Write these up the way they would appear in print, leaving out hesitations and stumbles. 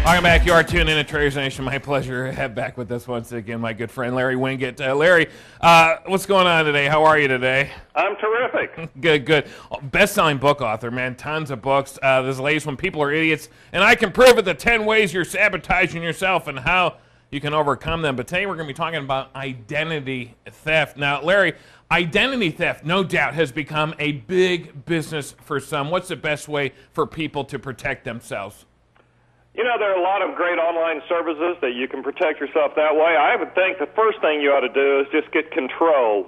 Welcome back. You are tuned in to Traders Nation. My pleasure to have back with us once again, my good friend Larry Winget. Larry, what's going on today? How are you today? I'm terrific. Good, good. Best-selling book author, man. Tons of books. This latest one, People Are Idiots, and I Can Prove It, the 10 Ways You're Sabotaging Yourself and How You Can Overcome Them. But today we're going to be talking about identity theft. Now, Larry, identity theft, no doubt, has become a big business for some. What's the best way for people to protect themselves? You know, there are a lot of great online services that you can protect yourself that way. I would think the first thing you ought to do is just get control.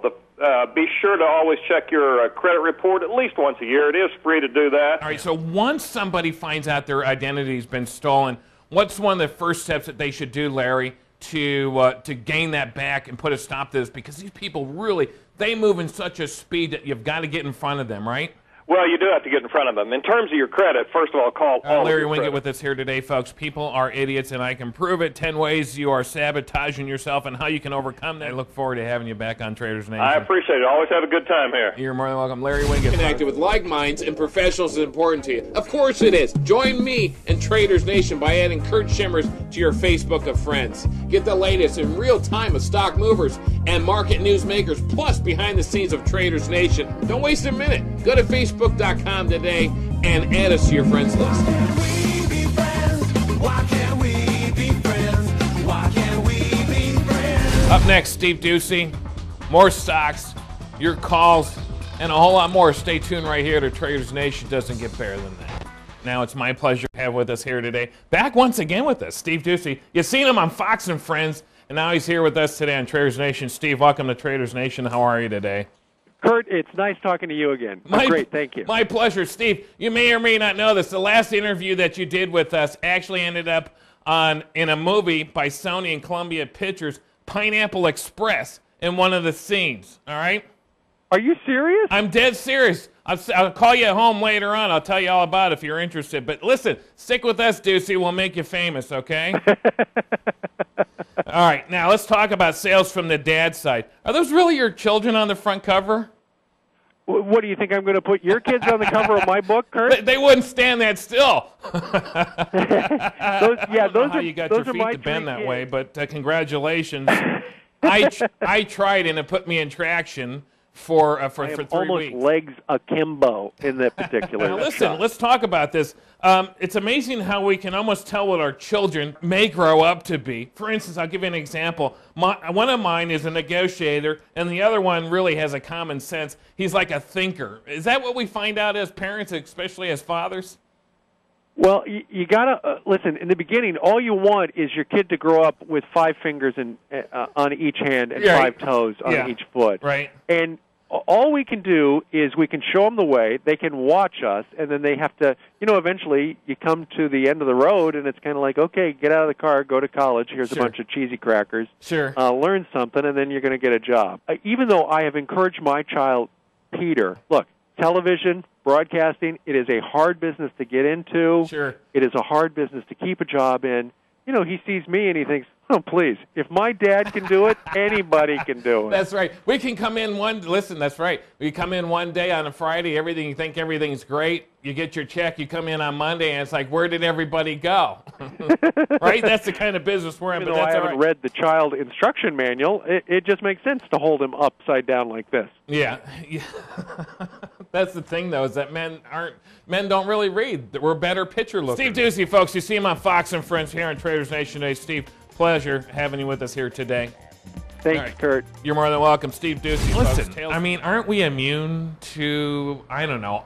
Be sure to always check your credit report at least once a year. It is free to do that. All right, so once somebody finds out their identity's been stolen, what's one of the first steps that they should do, Larry, to gain that back and put a stop to this? Because these people really, they move in such a speed that you've got to get in front of them, right? Well, you do have to get in front of them. In terms of your credit, first of all, call all Larry of your Winget with us here today, folks. People are idiots, and I can prove it. 10 ways you are sabotaging yourself and how you can overcome that. I look forward to having you back on Traders Nation. I appreciate it. Always have a good time here. You're more than welcome. Larry Winget. Connected with like minds and professionals is important to you. Of course it is. Join me and Traders Nation by adding Kurt Shimmers to your Facebook of friends. Get the latest in real time of stock movers and market news makers, plus behind the scenes of Traders Nation. Don't waste a minute. Go to Facebook.com today and add us to your friends list. Up next, Steve Ducey, more stocks, your calls, and a whole lot more. Stay tuned right here to Traders Nation. Doesn't get better than that. Now it's my pleasure to have with us here today, back once again with us, Steve Ducey. You've seen him on Fox and Friends, and now he's here with us today on Traders Nation. Steve, welcome to Traders Nation. How are you today? Kurt, it's nice talking to you again. Great, thank you. My pleasure. Steve, you may or may not know this. The last interview that you did with us actually ended up in a movie by Sony and Columbia Pictures, Pineapple Express, in one of the scenes, all right? Are you serious? I'm dead serious. I'll call you at home later on. I'll tell you all about it if you're interested. But listen, stick with us, Ducey. We'll make you famous, okay? All right, now let's talk about sales from the dad side. Are those really your children on the front cover? What do you think, I'm going to put your kids on the cover of my book, Kurt? They wouldn't stand that still. I don't know how you got your feet to bend that way, but congratulations. I tried, and it put me in traction for 3 weeks. Almost legs akimbo in that particular Now listen, let's talk about this. It's amazing how we can almost tell what our children may grow up to be. For instance, I'll give you an example. One of mine is a negotiator, and the other one really has a common sense. He's like a thinker. Is that what we find out as parents, especially as fathers? Well, you got to listen. In the beginning, all you want is your kid to grow up with 5 fingers on each hand and 5 toes on each foot. Right. And all we can do is we can show them the way. They can watch us, and then they have to, eventually you come to the end of the road, and it's kind of like, okay, get out of the car, go to college. Here's a bunch of cheesy crackers. Sure. Learn something, and then you're going to get a job. Even though I have encouraged my child, Peter, look, television, broadcasting, it is a hard business to get into. Sure. It is a hard business to keep a job in. He sees me and he thinks, oh, please, if my dad can do it, anybody can do it. That's right. We can come in that's right. We come in one day on a Friday, you think everything's great. You get your check, you come in on Monday, and it's like, where did everybody go? Right? That's the kind of business we're in. Even though I haven't read the child instruction manual, it just makes sense to hold him upside down like this. Yeah. That's the thing, though, is that men don't really read. We're better picture looking. Steve Ducey, folks, you see him on Fox and Friends here on Traders Nation today. Steve, pleasure having you with us here today. Thanks, Kurt. You're more than welcome. Steve Ducey. Listen, aren't we immune to,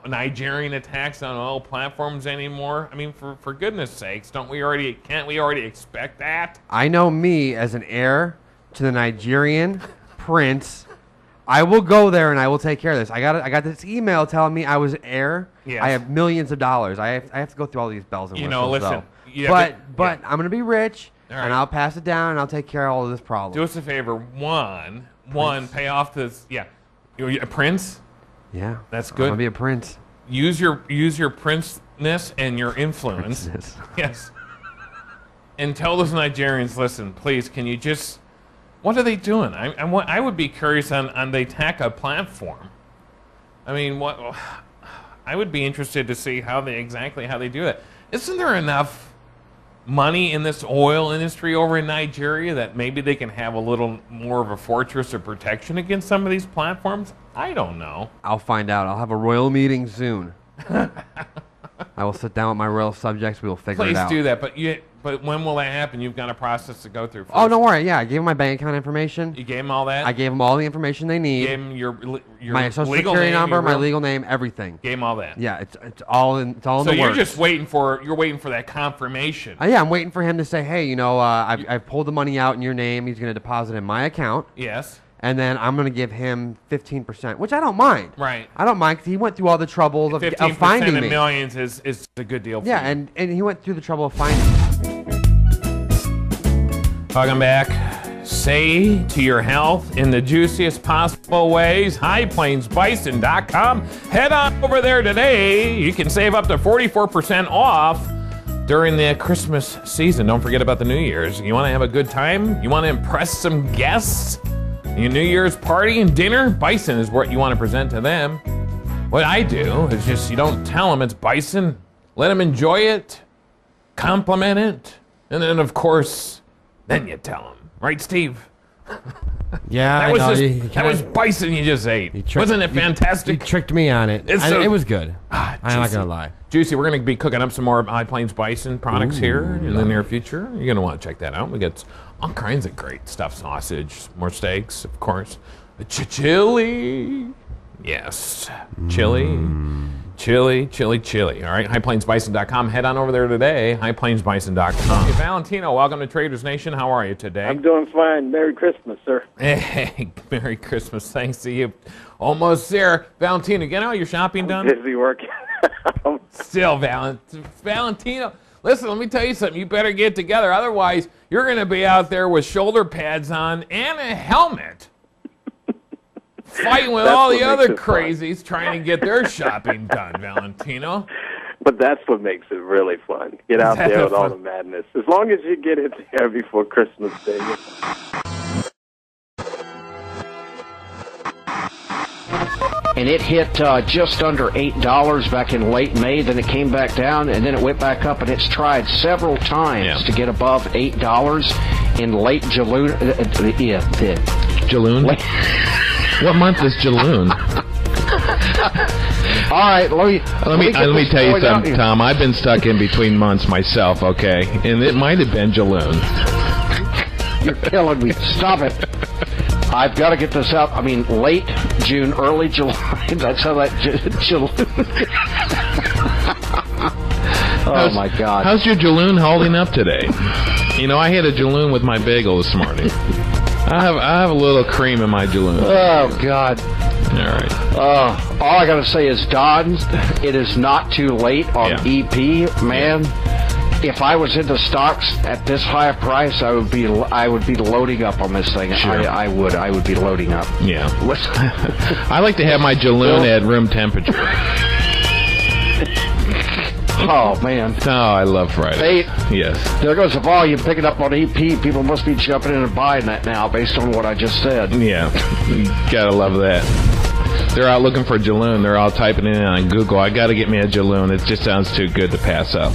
Nigerian attacks on oil platforms anymore? I mean, for goodness sakes, can't we already expect that? I know me as an heir to the Nigerian prince. I will go there and I will take care of this. I got this email telling me I was an heir. Yes. I have millions of dollars. I have to go through all these bells and whistles. Listen. But I'm going to be rich. All right. And I'll pass it down, and I'll take care of all of this problem. Do us a favor. One, pay off this. Yeah, you're a prince. Yeah, that's good. I'm gonna be a prince. Use your princeness and your influence. Yes. And tell those Nigerians, listen, please, can you just? What are they doing? I would be curious on they attack a platform. I mean, what? I would be interested to see how they do that. Isn't there enough money in this oil industry over in Nigeria that maybe they can have a little more of a fortress of protection against some of these platforms? I don't know. I'll find out. I'll have a royal meeting soon. I will sit down with my royal subjects. We will figure it out. Please do that, but when will that happen? You've got a process to go through first. Oh, don't worry. Yeah, I gave them my bank account information. You gave them all that? I gave them all the information they need. You gave them your my social legal security name, number, my legal name, everything. Gave them all that. Yeah, it's all in the works. So you're just waiting for that confirmation. Yeah, I'm waiting for him to say, hey, I've pulled the money out in your name. He's going to deposit in my account. Yes. And then I'm going to give him 15%, which I don't mind. Right. I don't mind because he went through all the troubles of finding me. 15% of millions is a good deal for you. Yeah, and he went through the trouble of finding me. Welcome back. Say to your health in the juiciest possible ways, highplainsbison.com. Head on over there today. You can save up to 44% off during the Christmas season. Don't forget about the New Year's. You want to have a good time? You want to impress some guests? Your New Year's party and dinner? Bison is what you want to present to them. What I do is just, you don't tell them it's bison. Let them enjoy it, compliment it, and then, of course, then you tell them. Right, Steve? Yeah, that was bison you just ate. Wasn't it fantastic? You tricked me on it. It was good. I'm not going to lie. Juicy, we're going to be cooking up some more High Plains Bison products here in the near future. You're going to want to check that out. We got all kinds of great stuff. Sausage, more steaks, of course. Chili. Yes. Chili. Chili. All right, highplainsbison.com. Head on over there today, highplainsbison.com. Hey, Valentino, welcome to Traders Nation. How are you today? I'm doing fine. Merry Christmas, sir. Hey, Merry Christmas. Thanks to you. Almost there. Valentino, get all your shopping done? Busy working. Still, Valentino. Listen, let me tell you something. You better get together. Otherwise, you're going to be out there with shoulder pads on and a helmet. Fighting with all the other crazies trying to get their shopping done, Valentino. But that's what makes it really fun. Get out there with all the madness. As long as you get it there before Christmas Day. And it hit just under $8 back in late May. Then it came back down, and then it went back up, and it's tried several times to get above $8 in late June. Jaloon? What month is Jaloon? All right, let me tell you something, Tom. I've been stuck in between months myself, okay? And it might have been Jaloon. You're killing me. Stop it. I've got to get this out. I mean, late June, early July. That's how that Jaloon. My God. How's your Jaloon holding up today? You know, I had a Jaloon with my bagel this morning. I have a little cream in my Jaloon. Oh, God. All right. All I got to say is, Don, it is not too late on EP, man. If I was into stocks at this high price, I would be loading up on this thing. Sure. I would be loading up. Yeah. I like to have my Jaloon at room temperature. Oh, man. Oh, I love Friday. Yes. There goes the volume picking up on EP. People must be jumping in and buying that now based on what I just said. Yeah. Gotta love that. They're out looking for Jaloon. They're all typing in on Google. I gotta get me a Jaloon. It just sounds too good to pass up.